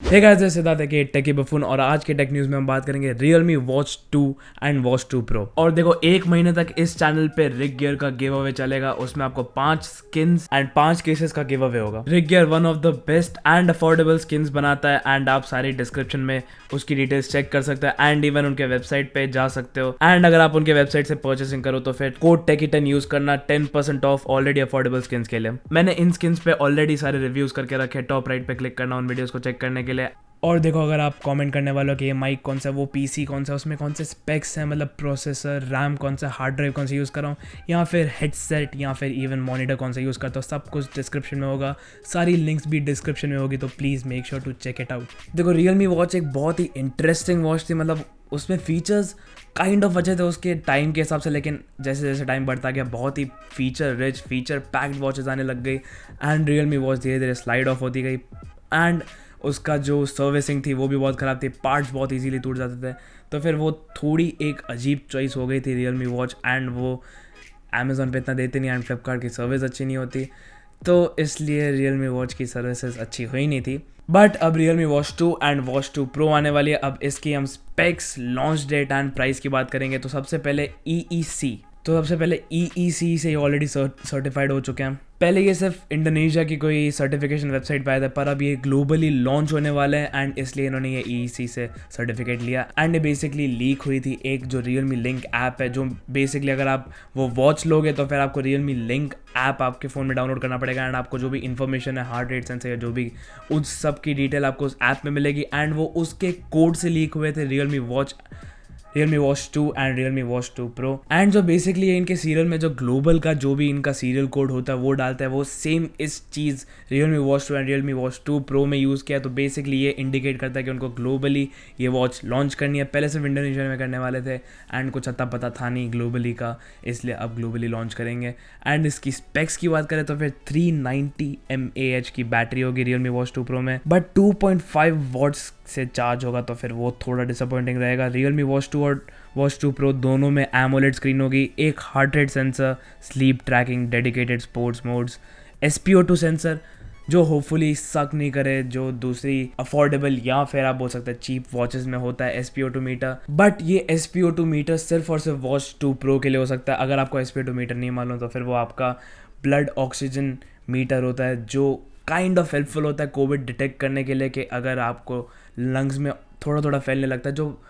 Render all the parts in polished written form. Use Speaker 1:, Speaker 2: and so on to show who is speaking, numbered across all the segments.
Speaker 1: Hey guys, मैं सिद्धार्थ के टेकी buffoon और आज के टेक न्यूज़ में हम बात करेंगे Realme Watch 2 and Watch 2 Pro। और देखो, एक महीने तक इस चैनल पे रिग गियर का गिव अवे चलेगा। उसमें आपको 5 स्किन्स एंड 5 केसेस का गिव अवे होगा। Rig gear one of the best and affordable skins बनाता है एंड आप सारी डिस्क्रिप्शन में उसकी डिटेल्स चेक कर सकते हैं एंड इवन उनके वेबसाइट पे जा सकते हो। एंड अगर आप उनके वेबसाइट से परचेसिंग करो तो फिर कोड टेकी10 यूज करना 10% ऑफ ऑलरेडी अफोर्डेबल स्किन्स के लिए। मैंने इन स्किन्स पे ऑलरेडी सारे रिव्यूज करके रखे, टॉप राइट पे क्लिक करना उन वीडियोस को चेक करने के लिए। और देखो, अगर आप कमेंट करने वालों कि ये माइक कौन सा, वो पीसी कौन सा, उसमें कौन से स्पेक्स हैं, मतलब प्रोसेसर, रैम कौन सा, हार्ड ड्राइव कौन सा यूज़ कर रहा हूँ, या फिर हेडसेट या फिर इवन मॉनिटर कौन सा यूज़ करता हूँ, सब कुछ डिस्क्रिप्शन में होगा। सारी लिंक्स भी डिस्क्रिप्शन में होगी, तो please make sure to check it out. देखो, Realme वॉच एक बहुत ही इंटरेस्टिंग वॉच थी। मतलब उसमें फीचर्स काइंड ऑफ अच्छे थे उसके टाइम के हिसाब से, लेकिन जैसे जैसे टाइम बढ़ता गया बहुत ही feature rich, feature packed watches आने लग गई एंड Realme वॉच धीरे धीरे स्लाइड ऑफ होती गई। एंड उसका जो सर्विसिंग थी वो भी बहुत ख़राब थी, पार्ट्स बहुत इजीली टूट जाते थे। तो फिर वो थोड़ी एक अजीब चॉइस हो गई थी Realme वॉच। एंड वो अमेज़ॉन पे इतना देते नहीं एंड फ्लिपकार्ट की सर्विस अच्छी नहीं होती, तो इसलिए Realme वॉच की सर्विसेज अच्छी हुई नहीं थी। बट अब Realme watch 2 and watch 2 Pro आने वाली है। अब इसकी हम specs, launch date and price की बात करेंगे। तो सबसे पहले EEC से ऑलरेडी सर्टिफाइड हो चुके हैं। पहले ये सिर्फ इंडोनेशिया की कोई सर्टिफिकेशन वेबसाइट पे आया था, पर अब ये ग्लोबली लॉन्च होने वाले हैं एंड इसलिए इन्होंने ये EEC से सर्टिफिकेट लिया। एंड ये बेसिकली लीक हुई थी एक जो Realme लिंक ऐप है, जो बेसिकली अगर आप वो वॉच लोगे तो फिर आपको Realme लिंक ऐप आपके फ़ोन में डाउनलोड करना पड़ेगा एंड आपको जो भी इन्फॉर्मेशन है, हार्ट रेट सेंसर या जो भी, उस सब की डिटेल आपको उस ऐप में मिलेगी। एंड वो उसके कोड से लीक हुए थे Realme watch 2 and Realme watch 2 Pro। And जो बेसिकली इनके सीरियल में जो ग्लोबल का जो भी इनका सीरियल कोड होता है वो डालता है, वो सेम इस चीज़ Realme watch 2 and Realme watch 2 Pro में यूज़ किया। तो बेसिकली ये इंडिकेट करता है कि उनको ग्लोबली ये वॉच लॉन्च करनी है। पहले सिर्फ इंडोनेशिया में करने वाले थे एंड कुछ अता पता था नहीं ग्लोबली का, इसलिए अब ग्लोबली लॉन्च करेंगे। एंड इसकी स्पेक्स की बात करें तो फिर 390 mAh की बैटरी होगी Realme वॉच 2 Pro में, बट 2.5 वॉट्स से चार्ज होगा, तो फिर वो थोड़ा डिसअपॉइंटिंग रहेगा। Realme वॉच 2 और वॉच 2 Pro दोनों में AMOLED स्क्रीन होगी, एक heart rate sensor, sleep tracking, dedicated sports modes, SpO2 sensor जो होपफुली सक नहीं करे, जो दूसरी अफोर्डेबल या फिर आप बोल सकते हैं चीप वॉचेस में होता है SpO2 मीटर। बट ये SpO2 मीटर सिर्फ और सिर्फ वॉच 2 Pro के लिए हो सकता है। अगर आपको SpO2 मीटर नहीं मालूम तो फिर वो आपका ब्लड ऑक्सीजन मीटर होता है, जो काइंड ऑफ हेल्पफुल होता है कोविड डिटेक्ट करने के लिए, कि अगर आपको लंग्स में थोड़ा थोड़ा फैलने लगता है, जो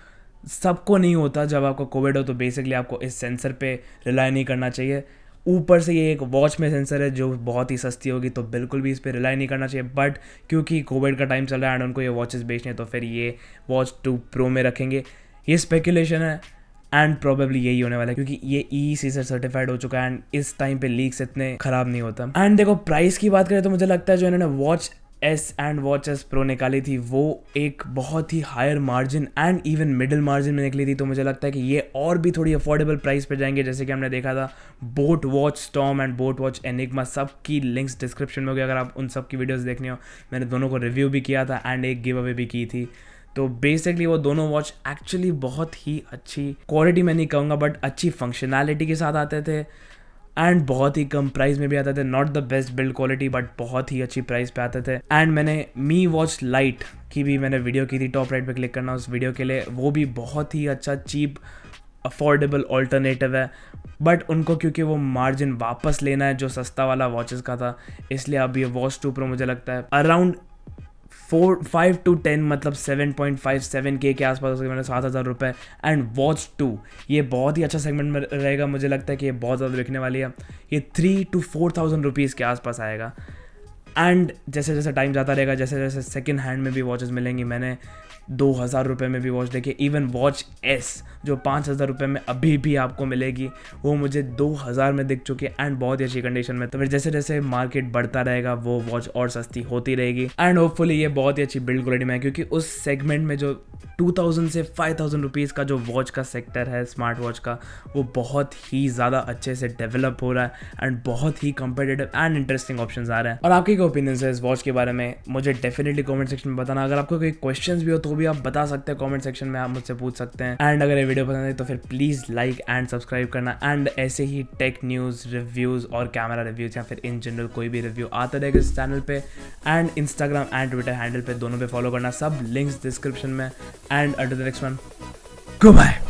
Speaker 1: सबको नहीं होता जब आपको कोविड हो, तो बेसिकली आपको इस सेंसर पे रिलाई नहीं करना चाहिए। ऊपर से ये एक वॉच में सेंसर है जो बहुत ही सस्ती होगी, तो बिल्कुल भी इस पर रिलाई नहीं करना चाहिए। बट क्योंकि कोविड का टाइम चल रहा है एंड उनको ये वॉचेस बेचने हैं, तो फिर ये वॉच 2 Pro में रखेंगे। ये स्पेकुलेशन है एंड प्रोबेबली यही होने वाला है, क्योंकि ये EEC से सर्टिफाइड हो चुका है एंड इस टाइम पे लीक्स इतने ख़राब नहीं होता। एंड देखो, प्राइस की बात करें तो मुझे लगता है जो इन्होंने watch S and watch S Pro निकाली थी वो एक बहुत ही higher margin and even middle margin में निकली थी। तो मुझे लगता है कि ये और भी थोड़ी अफोर्डेबल प्राइस पे जाएंगे। जैसे कि हमने देखा था boat watch storm and boat watch enigma, सब की लिंक्स डिस्क्रिप्शन में होगी अगर आप उन सब की वीडियोस देखनी हो। मैंने दोनों को रिव्यू भी किया था एंड एक गिव अवे भी की थी। तो बेसिकली वो दोनों वॉच एक्चुअली बहुत ही अच्छी क्वालिटी, मैं नहीं कहूँगा बट अच्छी फंक्शनैलिटी के साथ आते थे एंड बहुत ही कम प्राइस में भी आते थे। Not the best build quality but बहुत ही अच्छी प्राइस पे आते थे। एंड मैंने मी वॉच लाइट की भी मैंने वीडियो की थी, टॉप राइट पे क्लिक करना उस वीडियो के लिए। वो भी बहुत ही अच्छा चीप अफोर्डेबल ऑल्टरनेटिव है, बट उनको क्योंकि वो मार्जिन वापस लेना है जो सस्ता वाला वॉचेस का था, इसलिए अब ये वॉच 2 Pro मुझे लगता है अराउंड 5 to 10 मतलब 7.57K के आसपास उसके मैंने 7,000 रुपये। एंड वॉच 2 ये बहुत ही अच्छा सेगमेंट में रहेगा, मुझे लगता है कि ये बहुत ज़्यादा बिकने वाली है। ये 3 to 4,000 रुपीज़ के आसपास आएगा। एंड जैसे जैसे टाइम जाता रहेगा, जैसे जैसे सेकंड हैंड में भी वॉचेस मिलेंगी, मैंने 2,000 रुपये में भी वॉच देखी। इवन वॉच S जो 5,000 रुपये में अभी भी आपको मिलेगी, वो मुझे 2,000 में दिख चुकी है एंड बहुत ही अच्छी कंडीशन में। तो फिर जैसे जैसे मार्केट बढ़ता रहेगा वो वॉच और सस्ती होती रहेगी एंड होपफुली ये बहुत ही अच्छी बिल्ड क्वालिटी में है, क्योंकि उस सेगमेंट में जो 2,000 से 5,000 रुपीज़ का जो वॉच का सेक्टर है स्मार्ट वॉच का, वो बहुत ही ज़्यादा अच्छे से डेवलप हो रहा है एंड बहुत ही कम्पिटिटिव एंड इंटरेस्टिंग ऑप्शंस आ रहे हैं। और आपकी ओपिनियंस है इस वॉच के बारे में मुझे डेफिनेटली कमेंट सेक्शन में बताना। अगर आपको कोई क्वेश्चंस भी हो तो भी आप बता सकते हैं कमेंट सेक्शन में, आप मुझसे पूछ सकते हैं। एंड अगर ये वीडियो पसंद है तो फिर प्लीज़ लाइक एंड सब्सक्राइब करना। एंड ऐसे ही टेक न्यूज़, रिव्यूज़ और कैमरा रिव्यूज़ या फिर इन जनरल कोई भी रिव्यू आता रहेगा इस चैनल पे and Instagram and Twitter handle पे, दोनों पे फॉलो करना। सब लिंक्स डिस्क्रिप्शन में। And until the next one, good bye.